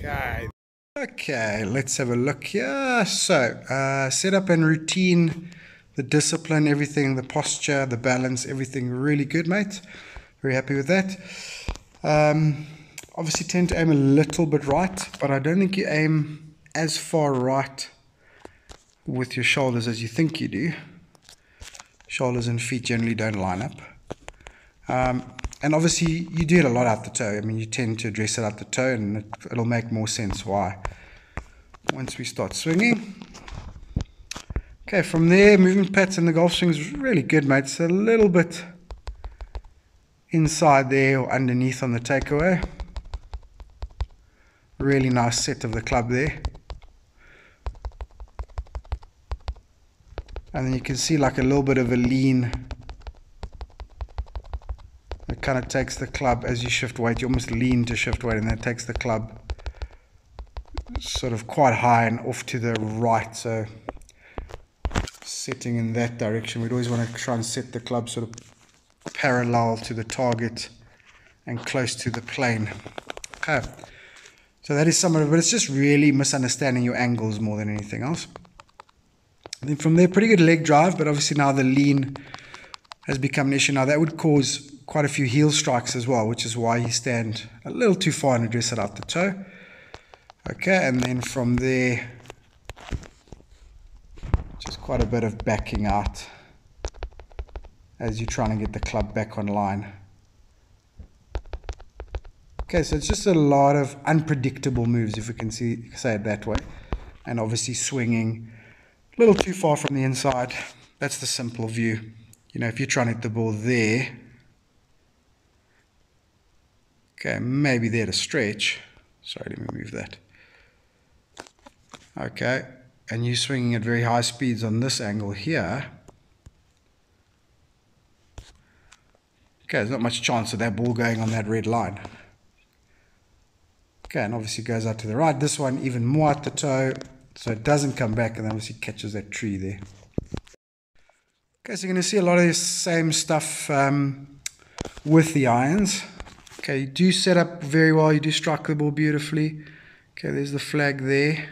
Okay. Okay, let's have a look here. So, setup and routine, the discipline, everything, the posture, the balance, everything really good, mate. Very happy with that. Obviously tend to aim a little bit right, but I don't think you aim as far right with your shoulders as you think you do. Shoulders and feet generally don't line up. And obviously you do it a lot out the toe. I mean, you tend to address it out the toe, and it'll make more sense why once we start swinging. Okay, from there, movement pattern, the golf swing is really good, mate. It's a little bit inside there or underneath on the takeaway. Really nice set of the club there. And then you can see like a little bit of a lean. It kind of takes the club as you shift weight. You almost lean to shift weight, and that takes the club sort of quite high and off to the right. So setting in that direction, we'd always want to try and set the club sort of parallel to the target and close to the plane. Okay, so that is some of it, but it's just really misunderstanding your angles more than anything else. And then from there, pretty good leg drive, but obviously now the lean has become an issue. Now that would cause quite a few heel strikes as well, which is why you stand a little too far and address it out the toe. Okay, and then from there, just quite a bit of backing out as you're trying to get the club back on line. Okay, so it's just a lot of unpredictable moves, if we can say it that way. And obviously swinging a little too far from the inside. That's the simple view. You know, if you're trying to hit the ball there, okay, maybe there to stretch. Sorry, let me move that. Okay, and you're swinging at very high speeds on this angle here. Okay, there's not much chance of that ball going on that red line. Okay, and obviously goes out to the right. This one even more at the toe, so it doesn't come back, and obviously catches that tree there. Okay, so you're going to see a lot of the same stuff with the irons. Okay, you do set up very well. You do strike the ball beautifully. Okay, there's the flag there.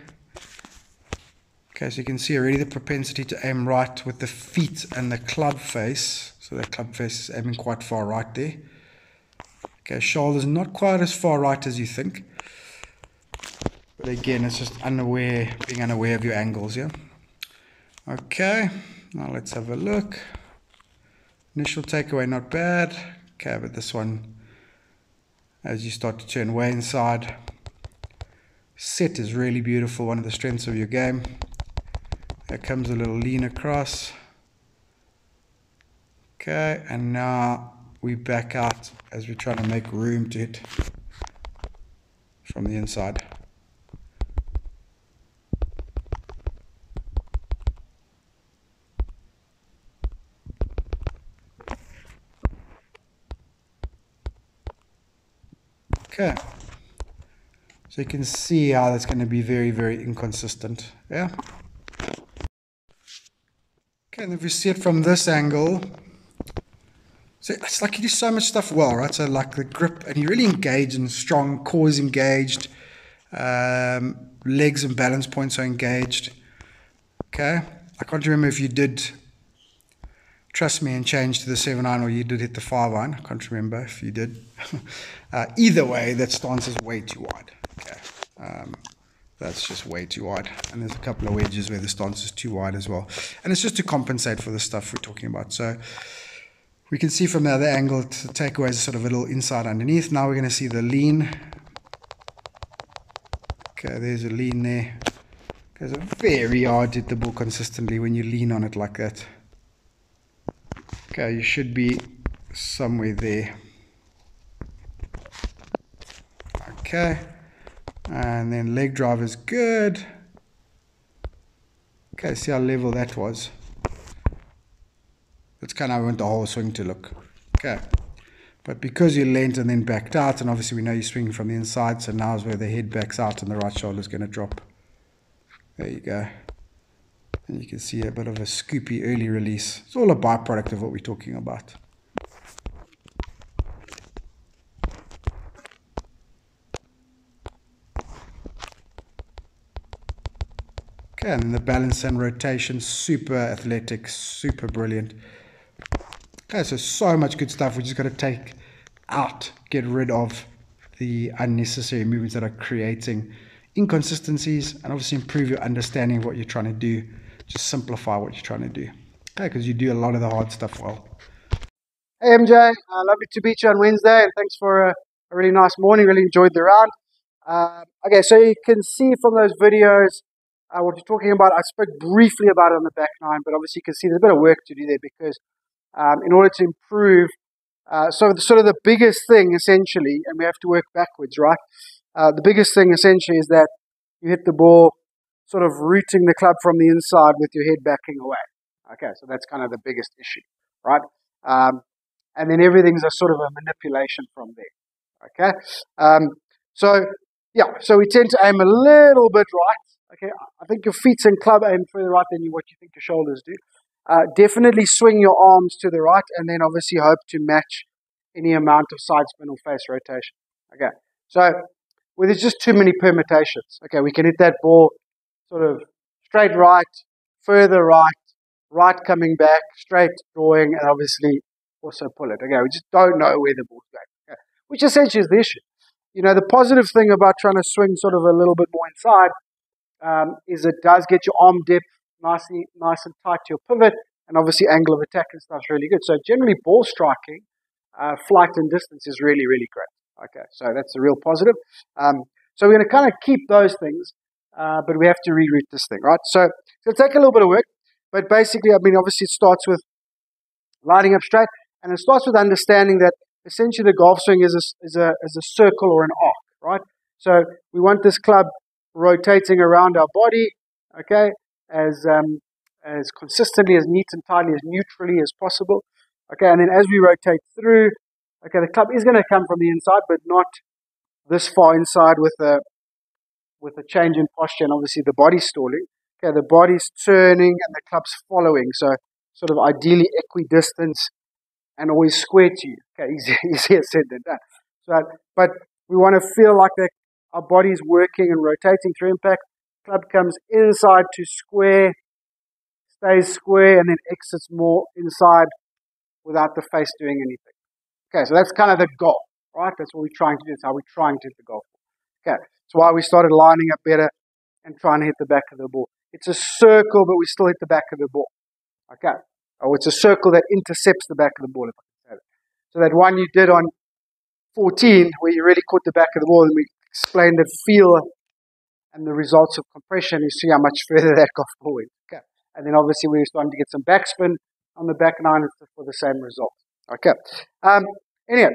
Okay, so you can see already the propensity to aim right with the feet and the club face. So that club face is aiming quite far right there. Okay, shoulders not quite as far right as you think. But again, it's just being unaware of your angles, yeah? Okay, now let's have a look. Initial takeaway, not bad. Okay, but this one, as you start to turn way inside, set is really beautiful, one of the strengths of your game. There comes a little lean across. Okay, and now we back out as we're trying to make room to hit from the inside. Okay, so you can see how that's going to be very, very inconsistent. Yeah. Okay, and if you see it from this angle, so it's like you do so much stuff well, right? So like the grip, and you're really engaged and strong, core is engaged, legs and balance points are engaged. Okay, I can't remember if you did trust me and change to the 7-iron or you did hit the 5-iron. I can't remember if you did. Either way, that stance is way too wide. Okay, that's just way too wide. And there's a couple of wedges where the stance is too wide as well. And it's just to compensate for the stuff we're talking about. So we can see from the other angle, the takeaway is sort of a little inside underneath. Now we're going to see the lean. Okay, there's a lean there. It's very hard to hit the ball consistently when you lean on it like that. Okay, you should be somewhere there. Okay, and then leg drive is good. Okay, see how level that was. That's kind of how I want the whole swing to look. Okay, but because you leant and then backed out, and obviously we know you're swinging from the inside, so now is where the head backs out and the right shoulder is going to drop. There you go. And you can see a bit of a scoopy early release. It's all a byproduct of what we're talking about. Okay, and then the balance and rotation, super athletic, super brilliant. Okay, so much good stuff. We just got to take out, get rid of the unnecessary movements that are creating inconsistencies, and obviously improve your understanding of what you're trying to do. Just simplify what you're trying to do. Okay, because you do a lot of the hard stuff well. Hey MJ, lovely to meet you on Wednesday, and thanks for a really nice morning. Really enjoyed the round. Okay, so you can see from those videos what you're talking about. I spoke briefly about it on the back nine, but obviously you can see there's a bit of work to do there because in order to improve, sort of the biggest thing essentially, and we have to work backwards, right? The biggest thing essentially is that you hit the ball sort of rooting the club from the inside with your head backing away. Okay, so that's kind of the biggest issue, right? And then everything's a sort of a manipulation from there. Okay, so yeah, so we tend to aim a little bit right. Okay, I think your feet and club aim further right than what you think your shoulders do. Definitely swing your arms to the right, and then obviously hope to match any amount of side spin or face rotation. Okay, so where there's just too many permutations. Okay, we can hit that ball sort of straight right, further right, right coming back, straight drawing, and obviously also pull it. Okay, we just don't know where the ball's going. Okay, which essentially is the issue. You know, the positive thing about trying to swing sort of a little bit more inside is it does get your arm depth nice and tight to your pivot, and obviously angle of attack and stuff is really good. So generally ball striking, flight and distance is really, really great. Okay, so that's a real positive. So we're going to kind of keep those things, but we have to reroute this thing, right? So it'll take a little bit of work, but basically, I mean, obviously it starts with lining up straight, and it starts with understanding that essentially the golf swing is a circle or an arc, right? So we want this club rotating around our body, okay, as consistently, as neat and tidy, as neutrally as possible, okay. And then as we rotate through, okay, the club is going to come from the inside, but not this far inside with a change in posture, and obviously the body's stalling. Okay, the body's turning and the club's following, so sort of ideally equidistant and always square to you. Okay, easier said than done. So, but we want to feel like that our body's working and rotating through impact. Club comes inside to square, stays square, and then exits more inside without the face doing anything. Okay, so that's kind of the goal, right? That's what we're trying to do. That's how we're trying to hit the golf ball. Okay, that's why we started lining up better and trying to hit the back of the ball. It's a circle, but we still hit the back of the ball. Okay, or it's a circle that intercepts the back of the ball, if I can say that. So that one you did on 14, where you really caught the back of the ball, and we explained the feel and the results of compression, you see how much further that got forward. Okay, and then obviously we were starting to get some backspin on the back nine for the same result. Okay, anyway,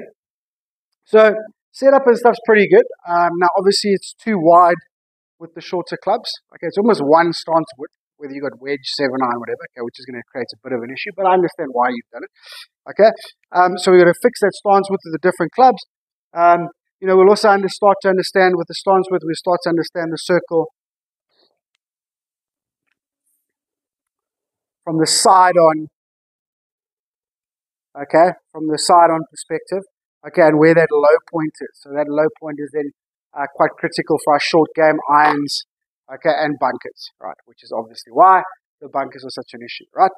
so setup and stuff's pretty good. Now obviously it's too wide with the shorter clubs. Okay, it's almost one stance width, whether you got wedge, 7 iron, whatever, okay, which is going to create a bit of an issue, but I understand why you've done it. Okay, so we're going to fix that stance width of the different clubs. You know, we'll also start to understand with the stance width, we start to understand the circle from the side on. Okay, from the side on perspective. Okay, and where that low point is. So that low point is then quite critical for our short game irons, okay, and bunkers, right, which is obviously why the bunkers are such an issue, right?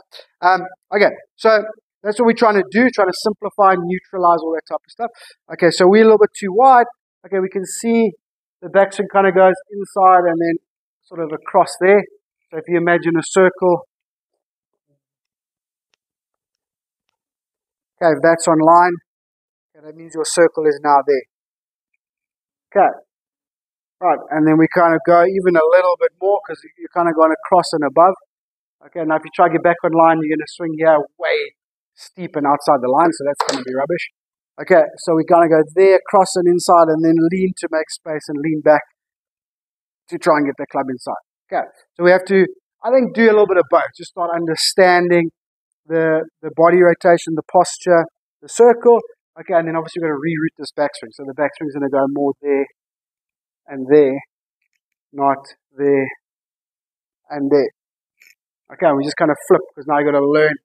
Okay, so that's what we're trying to do, trying to simplify and neutralize all that type of stuff. Okay, so we're a little bit too wide. Okay, we can see the backswing kind of goes inside and then sort of across there. So if you imagine a circle, okay, if that's on line, okay, that means your circle is now there. Okay, right, and then we kind of go even a little bit more because you're kind of going across and above. Okay, now if you try to get back on line, you're going to swing here way steep and outside the line, so that's going to be rubbish. Okay, so we kind of go there, cross and inside, and then lean to make space and lean back to try and get the club inside. Okay, so we have to, I think, do a little bit of both. Just start understanding the body rotation, the posture, the circle. Okay, and then obviously we're going to reroute this backswing. So the backswing's going to go more there and there, not there and there. Okay, we just kind of flip because now you've got to learn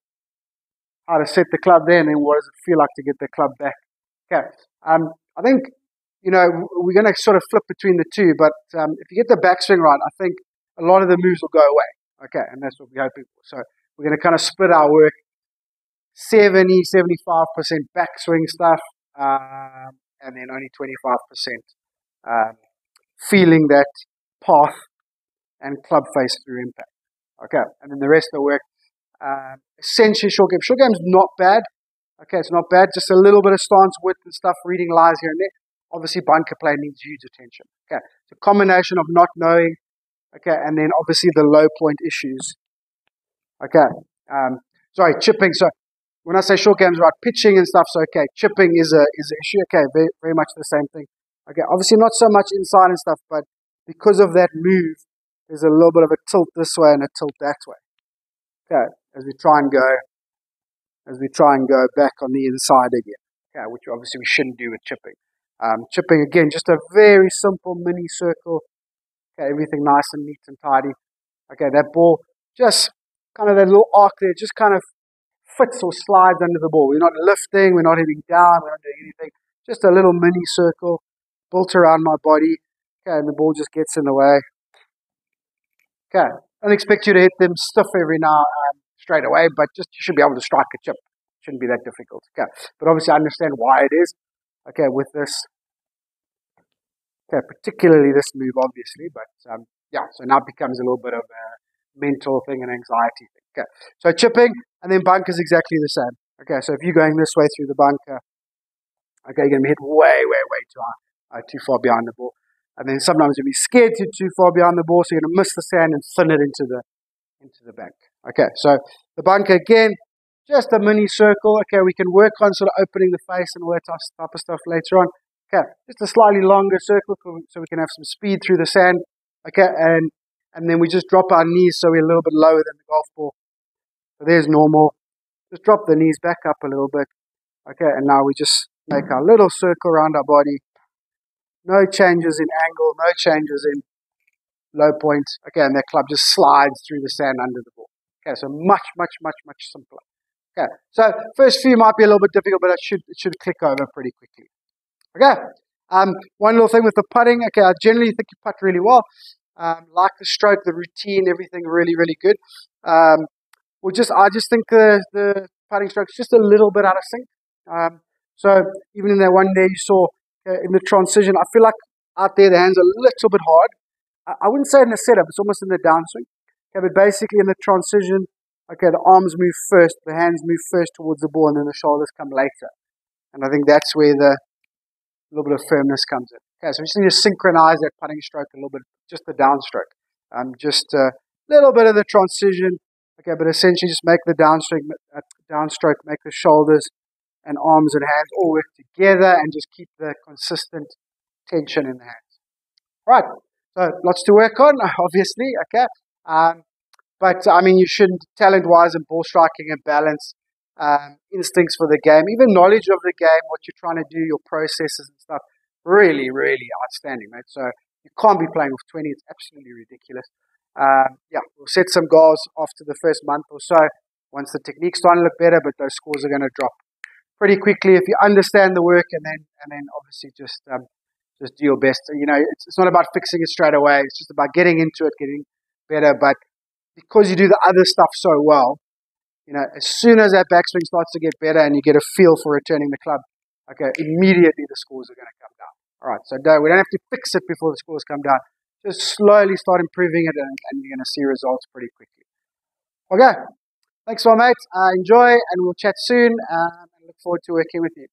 how to set the club there and then what does it feel like to get the club back. Okay, I think, you know, we're going to sort of flip between the two, but if you get the backswing right, I think a lot of the moves will go away. Okay, and that's what we're hoping for. So we're going to kind of split our work 70, 75% backswing stuff, and then only 25% feeling that path and club face through impact. Okay, and then the rest of the work, essentially short game. Short game's not bad. Okay, it's not bad. Just a little bit of stance width and stuff, reading lies here and there. Obviously, bunker play needs huge attention. Okay, it's a combination of not knowing. Okay, and then obviously the low point issues. Okay, sorry, chipping. So when I say short games, right, pitching and stuff. So okay, chipping is an issue. Okay, very, very much the same thing. Okay, obviously not so much inside and stuff, but because of that move, there's a little bit of a tilt this way and a tilt that way. Okay, as we try and go back on the inside again. Okay, which obviously we shouldn't do with chipping. Chipping again, just a very simple mini circle. Okay, everything nice and neat and tidy. Okay, that ball just kind of that little arc there, just kind of fits or slides under the ball. We're not lifting, we're not hitting down, we're not doing anything. Just a little mini circle built around my body. Okay, and the ball just gets in the way. Okay, I don't expect you to hit them stiff every now straight away, but just you should be able to strike a chip. Shouldn't be that difficult. Okay, but obviously I understand why it is. Okay, with this. Okay, particularly this move, obviously, but yeah, so now it becomes a little bit of a mental thing and anxiety thing. Okay, so chipping and then bunker is exactly the same. Okay, so if you're going this way through the bunker, okay, you're going to be hit way, way, way too high, too far behind the ball. And then sometimes you'll be scared to too far behind the ball, so you're going to miss the sand and thin it into the bank. Okay, so the bunker again, just a mini circle. Okay, we can work on sort of opening the face and all that type of stuff later on. Okay, just a slightly longer circle so we can have some speed through the sand. Okay, and then we just drop our knees so we're a little bit lower than the golf ball. So there's normal. Just drop the knees back up a little bit. Okay, and now we just make our little circle around our body. No changes in angle, no changes in low point. Okay, and that club just slides through the sand under the ball. Okay, so much, much, much, much simpler. Okay, so first few might be a little bit difficult, but it should click over pretty quickly. Okay, one little thing with the putting. Okay, I generally think you putt really well. Like the stroke, the routine, everything really, really good. I just think the putting stroke is just a little bit out of sync. So even in that one day you saw in the transition, I feel like out there the hands are a little bit hard. I wouldn't say in the setup, it's almost in the downswing. Okay, but basically in the transition, okay, the arms move first, the hands move first towards the ball, and then the shoulders come later. And I think that's where the little bit of firmness comes in. Okay, so we just need to synchronize that putting stroke a little bit, just the downstroke. Just a little bit of the transition. Okay, but essentially just make the downstroke, make the shoulders and arms and hands all work together and just keep the consistent tension in the hands. Right, so lots to work on, obviously, okay. But, I mean, you shouldn't, talent-wise and ball striking and balance, instincts for the game, even knowledge of the game, what you're trying to do, your processes and stuff, really, really outstanding, mate. So you can't be playing with 20. It's absolutely ridiculous. Yeah, we'll set some goals after the first month or so once the technique's starting to look better, but those scores are going to drop pretty quickly if you understand the work and then obviously just do your best. You know, it's not about fixing it straight away. It's just about getting into it, getting better. But because you do the other stuff so well, you know, as soon as that backswing starts to get better and you get a feel for returning the club, okay, immediately the scores are going to come down. All right, so we don't have to fix it before the scores come down. Just slowly start improving it and you're going to see results pretty quickly. Okay, thanks, my mate. Enjoy and we'll chat soon and look forward to working with you.